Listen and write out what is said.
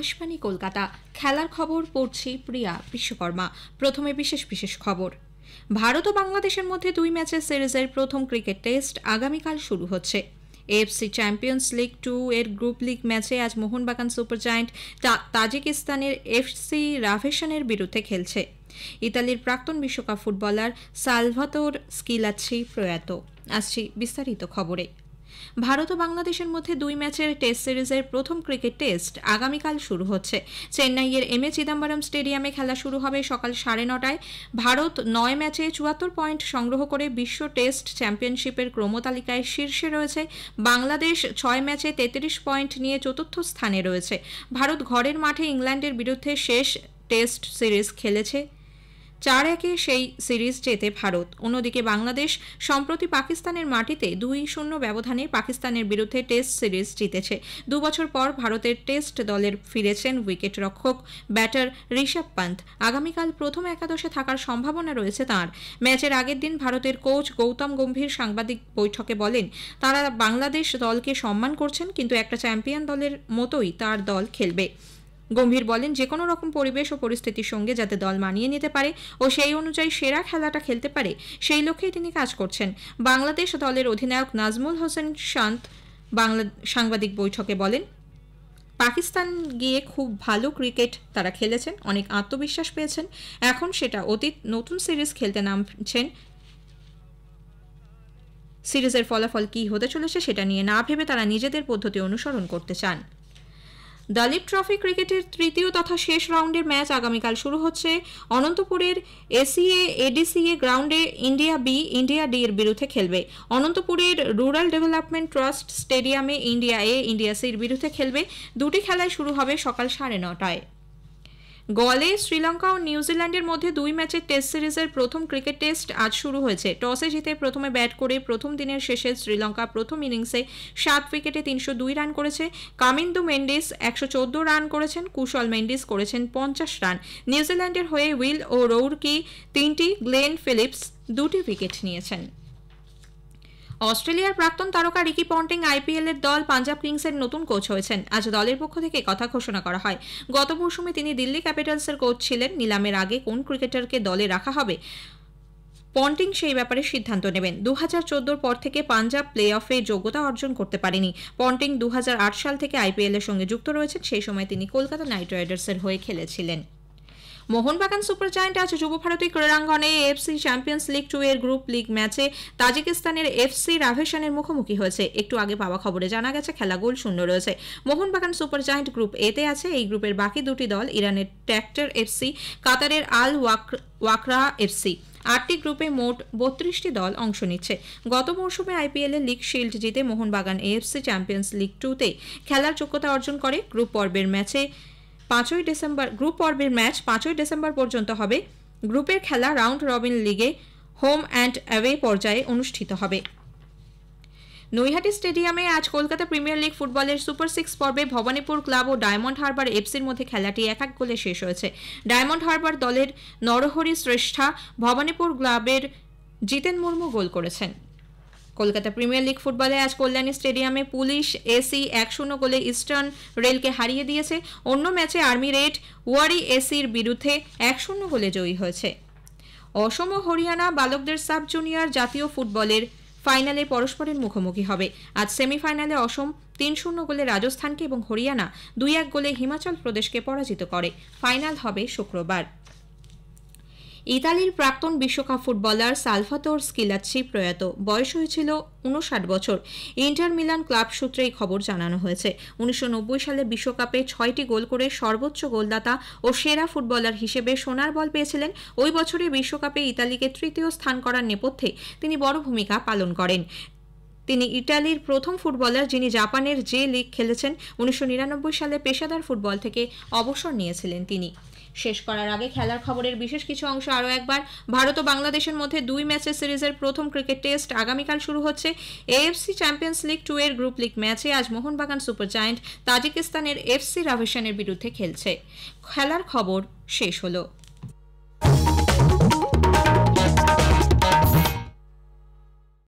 আকাশবাণী কলকাতা। খেলার খবর পড়ছি প্রিয়া বিশ্বকর্মা। প্রথমে বিশেষ বিশেষ খবর। ভারত ও বাংলাদেশের মধ্যে 2 ম্যাচের সিরিজের প্রথম ক্রিকেট টেস্ট আগামীকাল শুরু হচ্ছে। এএফসি চ্যাম্পিয়ন্স লিগ 2 এর গ্রুপ লিগ ম্যাচে আজ মোহনবাগান সুপার জায়ান্ট তাজিকিস্তানের এফসি রাভেশনের বিরুদ্ধে খেলছে। ইতালির প্রাক্তন বিশ্বকাপ ফুটবলার সালভাতোর স্কিলাচ্ছি প্রয়াত। আসছি বিস্তারিত খবরে। ভারত ও বাংলাদেশের মধ্যে 2 ম্যাচের টেস্ট সিরিজের প্রথম ক্রিকেট টেস্ট আগামীকাল শুরু হচ্ছে। চেন্নাইয়ের এম এ চিদাম্বরম স্টেডিয়ামে খেলা শুরু হবে সকাল 9:30টায়। ভারত 9 ম্যাচে 74 পয়েন্ট সংগ্রহ করে বিশ্ব টেস্ট চ্যাম্পিয়নশিপের ক্রমতালিকায় শীর্ষে রয়েছে। বাংলাদেশ 6 ম্যাচে 33 পয়েন্ট নিয়ে চতুর্থ স্থানে রয়েছে। ভারত ঘরের মাঠে ইংল্যান্ডের বিরুদ্ধে শেষ টেস্ট সিরিজ খেলেছে। 4-1 সেই সিরিজ জেতে ভারত। অন্যদিকে বাংলাদেশ সম্প্রতি পাকিস্তানের মাটিতে 2-0 ব্যবধানে পাকিস্তানের বিরুদ্ধে টেস্ট সিরিজ জিতেছে। 2 বছর পর ভারতের টেস্ট দলের ফিরেছেন উইকেট রক্ষক ব্যাটার ঋষভ পান্ত। আগামীকাল প্রথম একাদশে থাকার সম্ভাবনা রয়েছে তাঁর। ম্যাচের আগের দিন ভারতের কোচ গৌতম গম্ভীর সাংবাদিক বৈঠকে বলেন, তারা বাংলাদেশ দলকে সম্মান করছেন, কিন্তু একটা চ্যাম্পিয়ন দলের মতোই তার দল খেলবে। গম্ভীর বলেন, যে কোনো রকম পরিবেশ ও পরিস্থিতির সঙ্গে যাতে দল মানিয়ে নিতে পারে ও সেই অনুযায়ী সেরা খেলাটা খেলতে পারে, সেই লক্ষ্যেই তিনি কাজ করছেন। বাংলাদেশ দলের অধিনায়ক নাজমুল হোসেন শান্ত সাংবাদিক বৈঠকে বলেন, পাকিস্তান গিয়ে খুব ভালো ক্রিকেট তারা খেলেছেন, অনেক আত্মবিশ্বাস পেয়েছেন। এখন সেটা অতীত, নতুন সিরিজ খেলতে নামছেন। সিরিজের ফলাফল কী হতে চলেছে সেটা নিয়ে না ভেবে তারা নিজেদের পদ্ধতি অনুসরণ করতে চান। দলীপ ট্রফি ক্রিকেটের তৃতীয় তথা শেষ রাউন্ডের ম্যাচ আগামীকাল শুরু হচ্ছে। অনন্তপুরের এসিএ এডিসিএ গ্রাউন্ডে ইন্ডিয়া বি ইন্ডিয়া ডি এর বিরুদ্ধে খেলবে। অনন্তপুরের রুরাল ডেভেলপমেন্ট ট্রাস্ট স্টেডিয়ামে ইন্ডিয়া এ ইন্ডিয়া সি এর বিরুদ্ধে খেলবে। দুটি খেলায় শুরু হবে সকাল 9:30টায়। গোয়ালে শ্রীলঙ্কা ও নিউজিল্যান্ডের মধ্যে 2 ম্যাচের টেস্ট সিরিজের প্রথম ক্রিকেট টেস্ট আজ শুরু হয়েছে। টসে জিতে প্রথমে ব্যাট করে প্রথম দিনের শেষে শ্রীলঙ্কা প্রথম ইনিংসে 7 উইকেটে 302 রান করেছে। কামিন্দু মেন্ডিস 114 রান করেছেন, কুশল মেন্ডিস করেছেন 50 রান। নিউজিল্যান্ডের হয়ে উইল ও রৌরকি 3টি, গ্লেন ফিলিপস 2টি উইকেট নিয়েছেন। অস্ট্রেলিয়ার প্রাক্তন তারকা রিকি পন্টিং আইপিএল এর দল পাঞ্জাব কিংসের নতুন কোচ হয়েছেন। আজ দলের পক্ষ থেকে কথা ঘোষণা করা হয়। গত মৌসুমে তিনি দিল্লি ক্যাপিটালসের কোচ ছিলেন। নিলামের আগে কোন ক্রিকেটারকে দলে রাখা হবে, পন্টিং সেই ব্যাপারে সিদ্ধান্ত নেবেন। 2014 পর থেকে পাঞ্জাব প্লে অফে যোগ্যতা অর্জন করতে পারেনি। পন্টিং 2008 সাল থেকে আইপিএল এর সঙ্গে যুক্ত রয়েছেন। সেই সময় তিনি কলকাতা নাইট রাইডার্সের হয়ে খেলেছিলেন। মোহনবাগান সুপার জায়ান্ট আজ যুবভারতী ক্রীড়াঙ্গনে এএফসি চ্যাম্পিয়ন্স লিগ 2 এর গ্রুপ লিগ ম্যাচে তাজিকিস্তানের এফসি রাভেশনের মুখোমুখি হয়েছে। একটু আগে পাওয়া খবরে জানা গেছে খেলা গোল শূন্য রয়েছে। মোহনবাগান সুপার জায়ান্ট গ্রুপ এতে আছে। এই গ্রুপের বাকি দুটি দল ইরানের ট্র্যাক্টর এফসি, কাতারের আল ওয়াকরা এফসি। 8টি গ্রুপে মোট 32টি দল অংশ নিচ্ছে। গত মৌসুমে আইপিএল এর লিগ শিল্ড জিতে মোহনবাগান এএফসি চ্যাম্পিয়ন্স লিগ 2-তে খেলার যোগ্যতা অর্জন করে। গ্রুপ পর্বের ম্যাচ 5ই ডিসেম্বর পর্যন্ত হবে। গ্রুপের খেলা রাউন্ড রবিন লিগে হোম অ্যান্ড অ্যাওয়ে পর্যায়ে অনুষ্ঠিত হবে। নৈহাটি স্টেডিয়ামে আজ কলকাতা প্রিমিয়ার লিগ ফুটবলের সুপার 6 পর্বে ভবানীপুর ক্লাব ও ডায়মন্ড হারবার এফসির মধ্যে খেলাটি 1-1 গোলে শেষ হয়েছে। ডায়মন্ড হারবার দলের নরহরি শ্রেষ্ঠা, ভবানীপুর ক্লাবের জিতেন মুর্মু গোল করেছেন। কলকাতা প্রিমিয়ার লিগ ফুটবলে আজ কল্যাণী স্টেডিয়ামে পুলিশ এসি 1-0 গোলে ইস্টার্ন রেলকে হারিয়ে দিয়েছে। অন্য ম্যাচে আর্মি রেড ওয়ারি এসির বিরুদ্ধে 1-0 গোলে জয়ী হয়েছে। অসম ও হরিয়ানা বালকদের সাব জুনিয়র জাতীয় ফুটবলের ফাইনালে পরস্পরের মুখোমুখি হবে। আজ সেমিফাইনালে অসম 3-0 গোলে রাজস্থানকে এবং হরিয়ানা 2-1 গোলে হিমাচল প্রদেশকে পরাজিত করে। ফাইনাল হবে শুক্রবার। ইতালির প্রাক্তন বিশ্বকাপ ফুটবলার সালভাতোর স্কিলাচ্ছি প্রয়াত। বয়স হয়েছিল 59 বছর। ইন্টার মিলান ক্লাব সূত্রে এই খবর জানানো হয়েছে। 1990 সালে বিশ্বকাপে 6টি গোল করে সর্বোচ্চ গোলদাতা ও সেরা ফুটবলার হিসেবে সোনার বল পেয়েছিলেন। ওই বছরে বিশ্বকাপে ইতালিকে তৃতীয় স্থান করার নেপথ্যে তিনি বড় ভূমিকা পালন করেন। তিনি ইতালির প্রথম ফুটবলার যিনি জাপানের জে লিগ খেলেছেন। 1999 সালে পেশাদার ফুটবল থেকে অবসর নিয়েছিলেন তিনি। শেষ করার আগে খেলার খবরের বিশেষ কিছু অংশ আরও একবার। ভারত ও বাংলাদেশের মধ্যে 2 ম্যাচের সিরিজের প্রথম ক্রিকেট টেস্ট আগামীকাল শুরু হচ্ছে। এএফসি চ্যাম্পিয়ন্স লিগ 2 এর গ্রুপ লিগ ম্যাচে আজ মোহনবাগান সুপার জায়ান্ট তাজিকিস্তানের এফসি রাভেশনের বিরুদ্ধে খেলছে। খেলার খবর শেষ হলো।